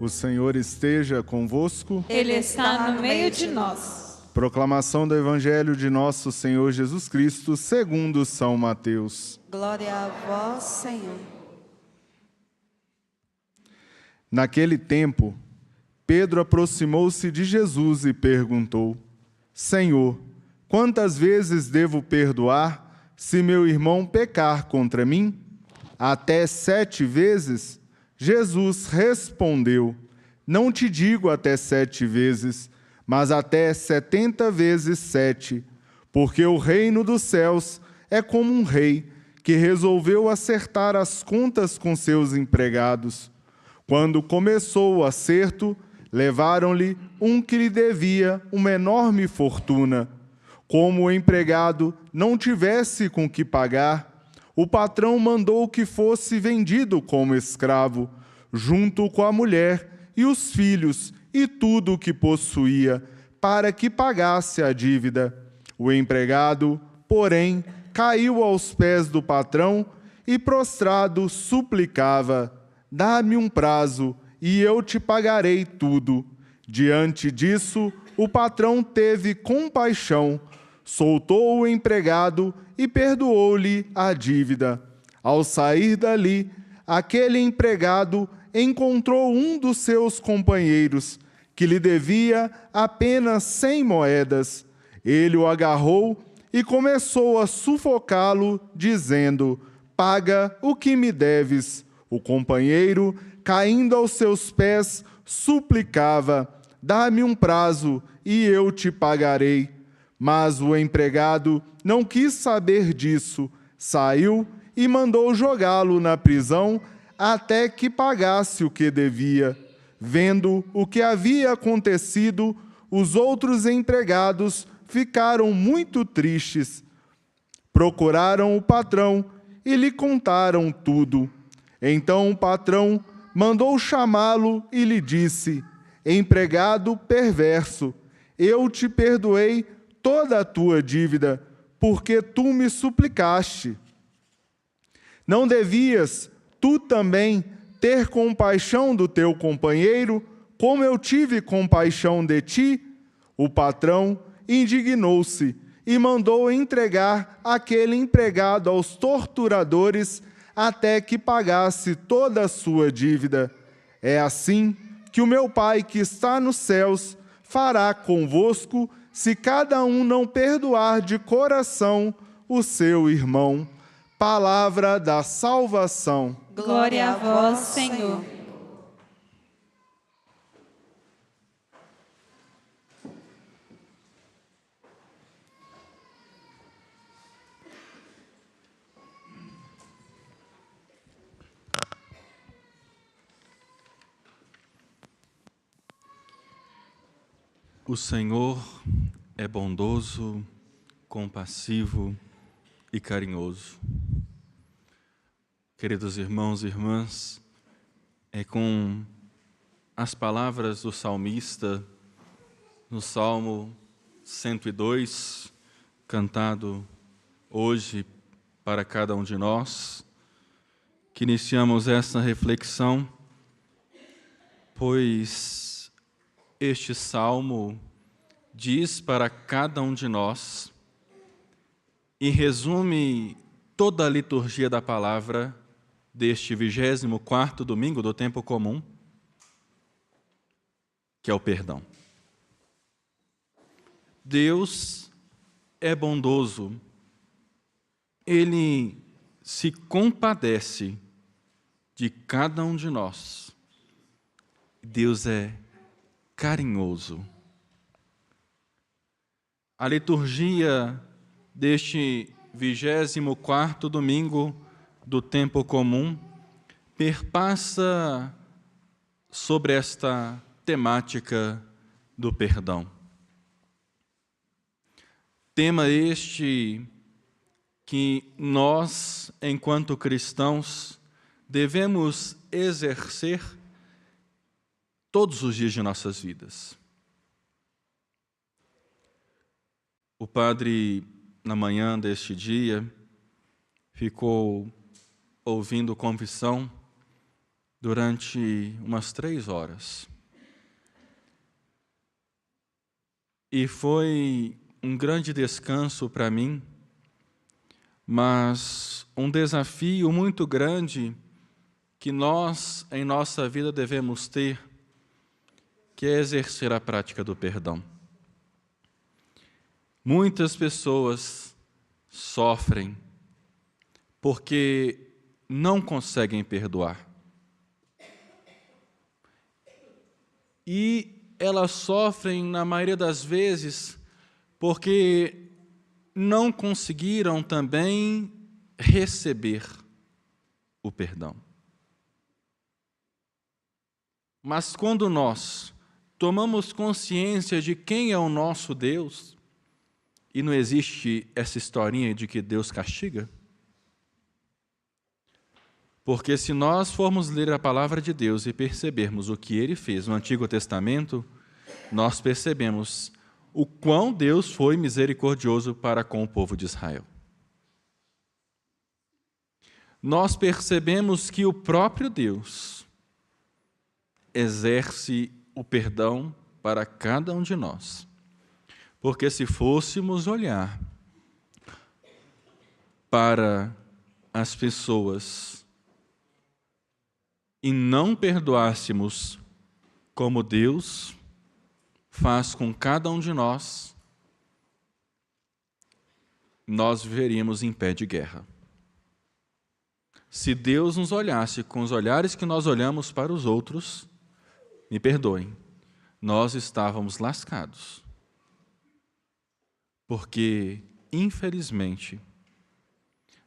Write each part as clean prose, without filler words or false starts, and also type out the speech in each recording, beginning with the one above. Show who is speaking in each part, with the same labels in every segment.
Speaker 1: O Senhor esteja convosco.
Speaker 2: Ele está no meio de nós.
Speaker 1: Proclamação do Evangelho de nosso Senhor Jesus Cristo, segundo São Mateus.
Speaker 3: Glória a vós, Senhor.
Speaker 1: Naquele tempo, Pedro aproximou-se de Jesus e perguntou: Senhor, quantas vezes devo perdoar se meu irmão pecar contra mim? Até 7 vezes? Jesus respondeu: Não te digo até 7 vezes, mas até 70 vezes 7, porque o reino dos céus é como um rei que resolveu acertar as contas com seus empregados. Quando começou o acerto, levaram-lhe um que lhe devia uma enorme fortuna. Como o empregado não tivesse com que pagar, o patrão mandou que fosse vendido como escravo, junto com a mulher e os filhos e tudo o que possuía, para que pagasse a dívida. O empregado, porém, caiu aos pés do patrão e, prostrado, suplicava: Dá-me um prazo e eu te pagarei tudo. Diante disso, o patrão teve compaixão, soltou o empregado e perdoou-lhe a dívida. Ao sair dali, aquele empregado encontrou um dos seus companheiros, que lhe devia apenas 100 moedas. Ele o agarrou e começou a sufocá-lo, dizendo: Paga o que me deves. O companheiro, caindo aos seus pés, suplicava: Dá-me um prazo e eu te pagarei. Mas o empregado não quis saber disso, saiu e mandou jogá-lo na prisão até que pagasse o que devia. Vendo o que havia acontecido, os outros empregados ficaram muito tristes. Procuraram o patrão e lhe contaram tudo. Então o patrão mandou chamá-lo e lhe disse: Empregado perverso, eu te perdoei toda a tua dívida, porque tu me suplicaste. Não devias tu também ter compaixão do teu companheiro, como eu tive compaixão de ti? O patrão indignou-se e mandou entregar aquele empregado aos torturadores até que pagasse toda a sua dívida. É assim que o meu Pai que está nos céus fará convosco, se cada um não perdoar de coração o seu irmão. Palavra da salvação.
Speaker 2: Glória a vós, Senhor.
Speaker 4: O Senhor é bondoso, compassivo e carinhoso. Queridos irmãos e irmãs, é com as palavras do salmista no Salmo 102, cantado hoje para cada um de nós, que iniciamos essa reflexão, pois este salmo diz para cada um de nós e resume toda a liturgia da palavra deste 24º domingo do tempo comum, que é o perdão. Deus é bondoso, Ele se compadece de cada um de nós. Deus é carinhoso. A liturgia deste 24º domingo do tempo comum perpassa sobre esta temática do perdão. Tema este que nós, enquanto cristãos, devemos exercer todos os dias de nossas vidas. O padre, na manhã deste dia, ficou ouvindo confissão durante umas 3 horas. E foi um grande descanso para mim, mas um desafio muito grande que nós, em nossa vida, devemos ter, que é exercer a prática do perdão. Muitas pessoas sofrem porque não conseguem perdoar. E elas sofrem, na maioria das vezes, porque não conseguiram também receber o perdão. Mas quando nós tomamos consciência de quem é o nosso Deus, e não existe essa historinha de que Deus castiga, porque se nós formos ler a palavra de Deus e percebermos o que Ele fez no Antigo Testamento, nós percebemos o quão Deus foi misericordioso para com o povo de Israel. Nós percebemos que o próprio Deus exerce o perdão para cada um de nós. Porque se fôssemos olhar para as pessoas e não perdoássemos como Deus faz com cada um de nós, nós viveríamos em pé de guerra. Se Deus nos olhasse com os olhares que nós olhamos para os outros, me perdoem, nós estávamos lascados. Porque, infelizmente,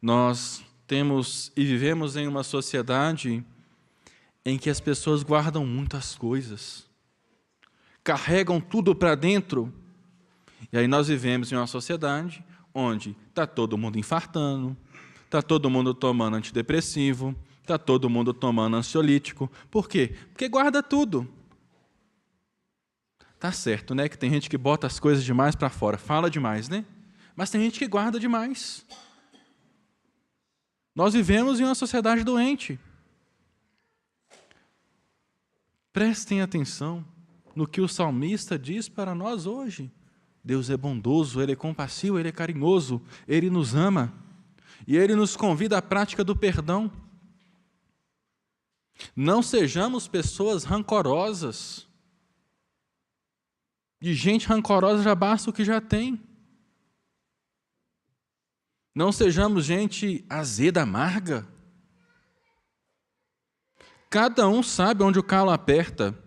Speaker 4: nós temos e vivemos em uma sociedade em que as pessoas guardam muitas coisas, carregam tudo para dentro, e aí nós vivemos em uma sociedade onde está todo mundo infartando, está todo mundo tomando antidepressivo, está todo mundo tomando ansiolítico. Por quê? Porque guarda tudo. Tá certo, né? Que tem gente que bota as coisas demais para fora, fala demais, né? Mas tem gente que guarda demais. Nós vivemos em uma sociedade doente. Prestem atenção no que o salmista diz para nós hoje. Deus é bondoso, Ele é compassivo, Ele é carinhoso, Ele nos ama. E Ele nos convida à prática do perdão. Não sejamos pessoas rancorosas. De gente rancorosa já basta o que já tem. Não sejamos gente azeda, amarga. Cada um sabe onde o calo aperta.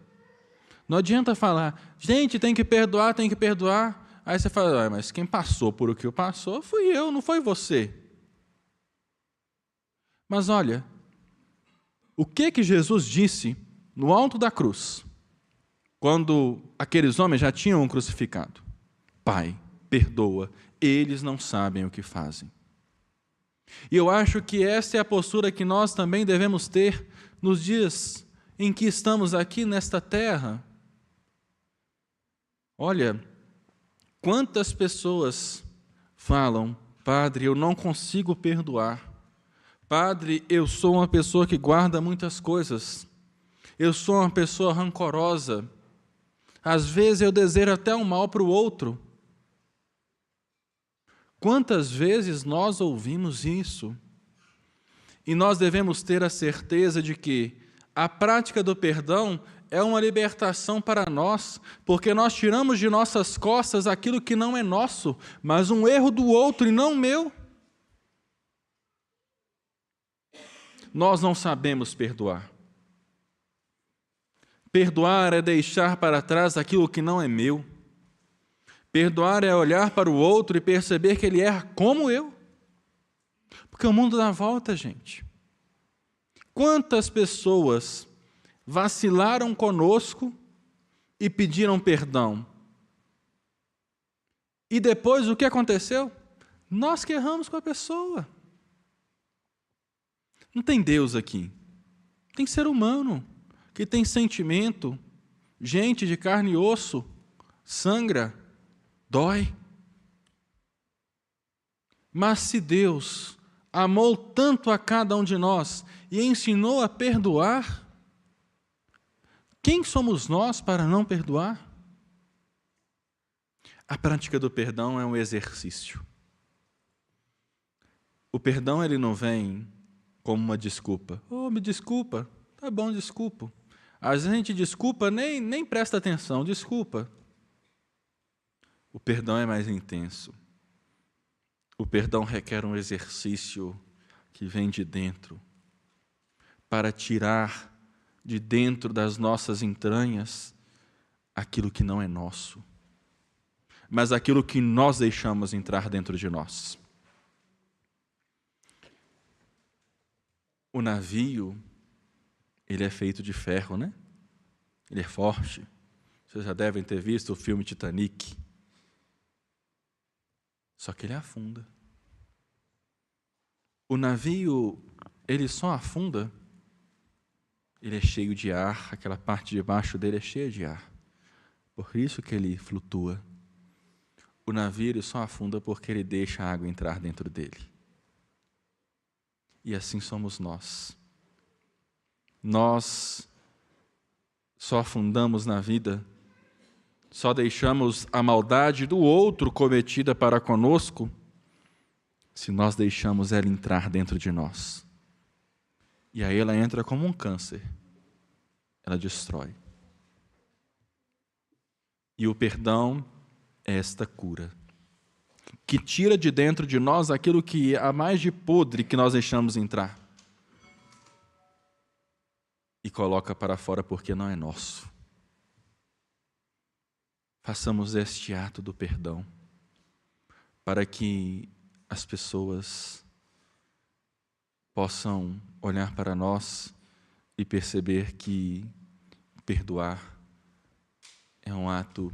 Speaker 4: Não adianta falar, gente, tem que perdoar, tem que perdoar. Aí você fala, mas quem passou por o que eu passou fui eu, não foi você. Mas olha, o que Jesus disse no alto da cruz, quando aqueles homens já tinham o crucificado? Pai, perdoa, eles não sabem o que fazem. E eu acho que essa é a postura que nós também devemos ter nos dias em que estamos aqui nesta terra. Olha, quantas pessoas falam, Padre, eu não consigo perdoar. Padre, eu sou uma pessoa que guarda muitas coisas. Eu sou uma pessoa rancorosa. Às vezes eu desejo até um mal para o outro. Quantas vezes nós ouvimos isso? E nós devemos ter a certeza de que a prática do perdão é uma libertação para nós, porque nós tiramos de nossas costas aquilo que não é nosso, mas um erro do outro e não meu. Nós não sabemos perdoar. Perdoar é deixar para trás aquilo que não é meu. Perdoar é olhar para o outro e perceber que ele erra como eu. Porque o mundo dá volta, gente. Quantas pessoas vacilaram conosco e pediram perdão? E depois o que aconteceu? Nós que erramos com a pessoa. Não tem Deus aqui. Tem ser humano que tem sentimento, gente de carne e osso, sangra, dói. Mas se Deus amou tanto a cada um de nós e ensinou a perdoar, Quem somos nós para não perdoar? A prática do perdão é um exercício. O perdão ele não vem como uma desculpa. Oh, me desculpa. Tá bom, desculpo. Às vezes a gente desculpa, nem presta atenção, desculpa. O perdão é mais intenso. O perdão requer um exercício que vem de dentro, para tirar de dentro das nossas entranhas aquilo que não é nosso, mas aquilo que nós deixamos entrar dentro de nós. O navio, ele é feito de ferro, né? Ele é forte. Vocês já devem ter visto o filme Titanic. Só que ele afunda. O navio, ele só afunda, ele é cheio de ar, aquela parte de baixo dele é cheia de ar. Por isso que ele flutua. O navio ele só afunda porque ele deixa a água entrar dentro dele. E assim somos nós. Nós só afundamos na vida, só deixamos a maldade do outro cometida para conosco, se nós deixamos ela entrar dentro de nós. E aí ela entra como um câncer. Ela destrói. E o perdão é esta cura, que tira de dentro de nós aquilo que há mais de podre que nós deixamos entrar. E coloca para fora porque não é nosso. Façamos este ato do perdão, para que as pessoas possam olhar para nós e perceber que perdoar é um ato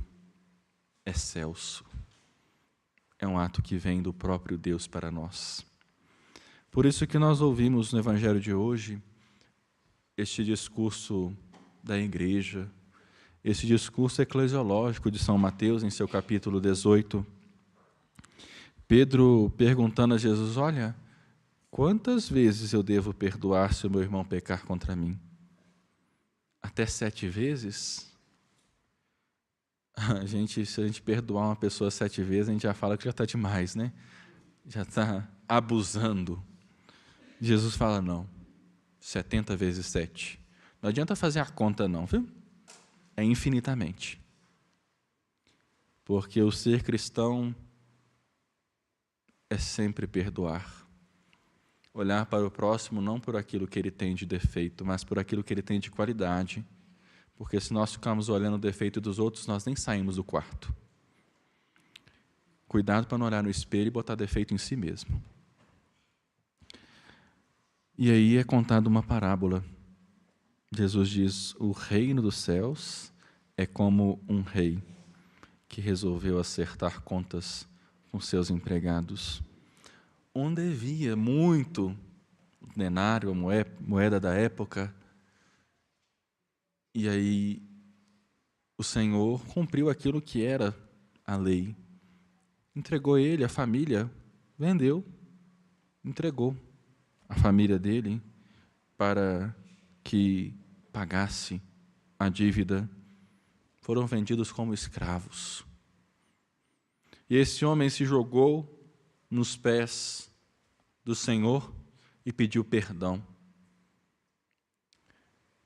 Speaker 4: excelso, é um ato que vem do próprio Deus para nós. Por isso que nós ouvimos no Evangelho de hoje este discurso da igreja, esse discurso eclesiológico de São Mateus, em seu capítulo 18. Pedro perguntando a Jesus, olha, quantas vezes eu devo perdoar se o meu irmão pecar contra mim? Até 7 vezes? Se a gente perdoar uma pessoa 7 vezes, a gente já fala que já está demais, né? Já está abusando. Jesus fala, não, 70 vezes 7. Não adianta fazer a conta não, viu? É infinitamente. Porque o ser cristão é sempre perdoar. Olhar para o próximo não por aquilo que ele tem de defeito, mas por aquilo que ele tem de qualidade. Porque se nós ficarmos olhando o defeito dos outros, nós nem saímos do quarto. Cuidado para não olhar no espelho e botar defeito em si mesmo. E aí é contada uma parábola. Jesus diz, o reino dos céus é como um rei que resolveu acertar contas com seus empregados. Um devia muito denário, moeda da época. E aí o Senhor cumpriu aquilo que era a lei. Entregou ele, a família, vendeu, entregou a família dele para que pagasse a dívida. Foram vendidos como escravos. E esse homem se jogou nos pés do Senhor e pediu perdão.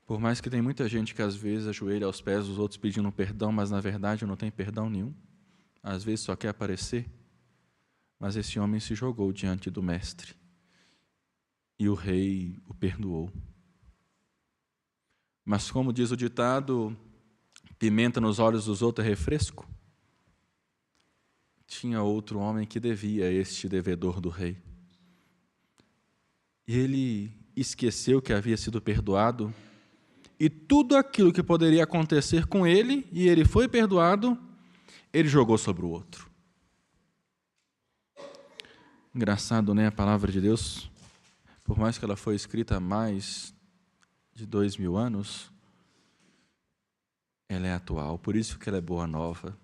Speaker 4: Por mais que tem muita gente que às vezes ajoelha aos pés dos outros pedindo perdão, mas na verdade não tem perdão nenhum. Às vezes só quer aparecer. Mas esse homem se jogou diante do mestre. E o rei o perdoou. Mas como diz o ditado, pimenta nos olhos dos outros é refresco. Tinha outro homem que devia a este devedor do rei. E ele esqueceu que havia sido perdoado, e tudo aquilo que poderia acontecer com ele, e ele foi perdoado, ele jogou sobre o outro. Engraçado, né? A palavra de Deus, por mais que ela foi escrita há mais de 2000 anos, ela é atual, por isso que ela é boa nova.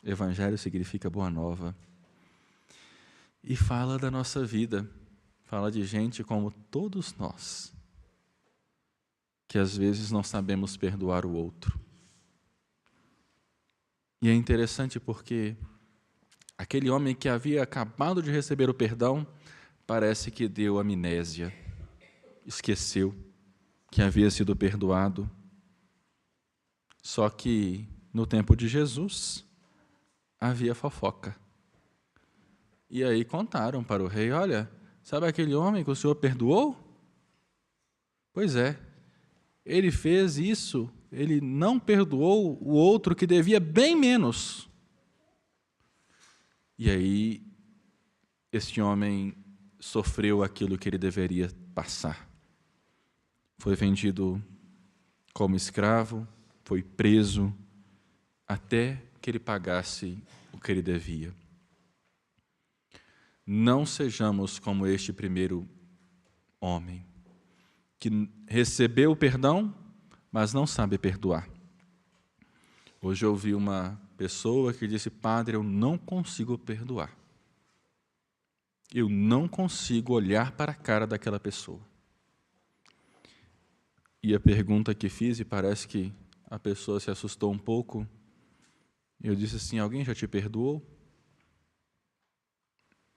Speaker 4: Evangelho significa boa nova. E fala da nossa vida, fala de gente como todos nós, que às vezes não sabemos perdoar o outro. E é interessante porque aquele homem que havia acabado de receber o perdão, parece que deu amnésia, esqueceu que havia sido perdoado. Só que no tempo de Jesus havia fofoca. E aí contaram para o rei: olha, sabe aquele homem que o Senhor perdoou? Pois é, ele fez isso, ele não perdoou o outro que devia bem menos. E aí, este homem sofreu aquilo que ele deveria passar. Foi vendido como escravo, foi preso, até que ele pagasse o que ele devia. Não sejamos como este primeiro homem, que recebeu o perdão, mas não sabe perdoar. Hoje eu ouvi uma pessoa que disse: padre, eu não consigo perdoar. Eu não consigo olhar para a cara daquela pessoa. E a pergunta que fiz, e parece que a pessoa se assustou um pouco, eu disse assim: alguém já te perdoou?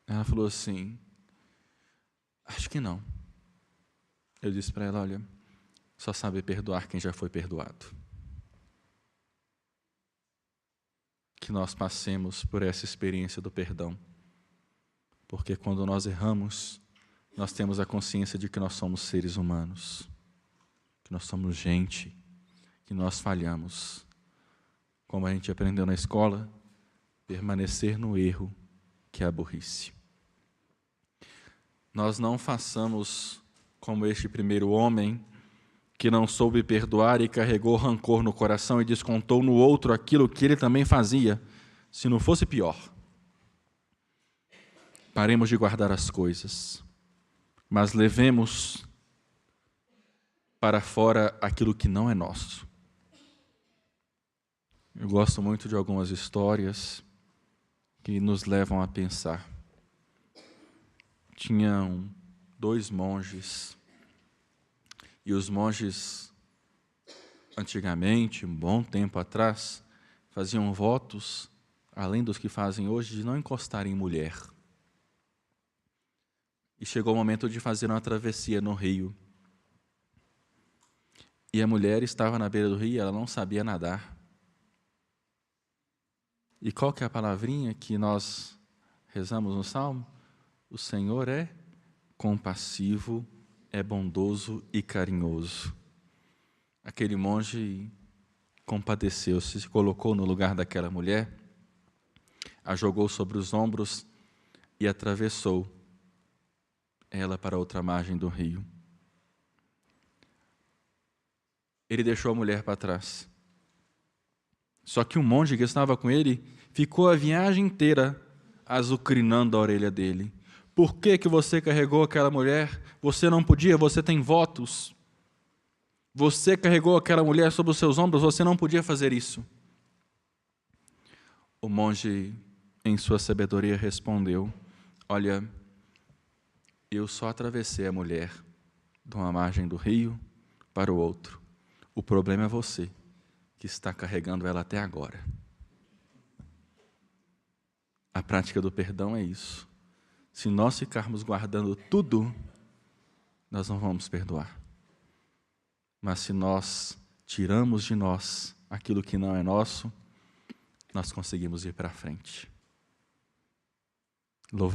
Speaker 4: Ela falou assim: acho que não. Eu disse para ela: olha, só sabe perdoar quem já foi perdoado. Que nós passemos por essa experiência do perdão, porque quando nós erramos, nós temos a consciência de que nós somos seres humanos, que nós somos gente, que nós falhamos. Como a gente aprendeu na escola, permanecer no erro, que é a burrice. Nós não façamos como este primeiro homem, que não soube perdoar e carregou rancor no coração e descontou no outro aquilo que ele também fazia, se não fosse pior. Paremos de guardar as coisas, mas levemos para fora aquilo que não é nosso. Eu gosto muito de algumas histórias que nos levam a pensar. Tinham 2 monges, e os monges, antigamente, um bom tempo atrás, faziam votos, além dos que fazem hoje, de não encostarem em mulher. E chegou o momento de fazer uma travessia no rio. E a mulher estava na beira do rio e ela não sabia nadar. E qual que é a palavrinha que nós rezamos no Salmo? O Senhor é compassivo, é bondoso e carinhoso. Aquele monge compadeceu-se, se colocou no lugar daquela mulher, a jogou sobre os ombros e atravessou ela para outra margem do rio. Ele deixou a mulher para trás. Só que o monge que estava com ele ficou a viagem inteira azucrinando a orelha dele. Por que que você carregou aquela mulher? Você não podia, você tem votos. Você carregou aquela mulher sobre os seus ombros, você não podia fazer isso. O monge, em sua sabedoria, respondeu: olha, eu só atravessei a mulher de uma margem do rio para o outro. O problema é você, que está carregando ela até agora. A prática do perdão é isso. Se nós ficarmos guardando tudo, nós não vamos perdoar. Mas se nós tiramos de nós aquilo que não é nosso, nós conseguimos ir para frente.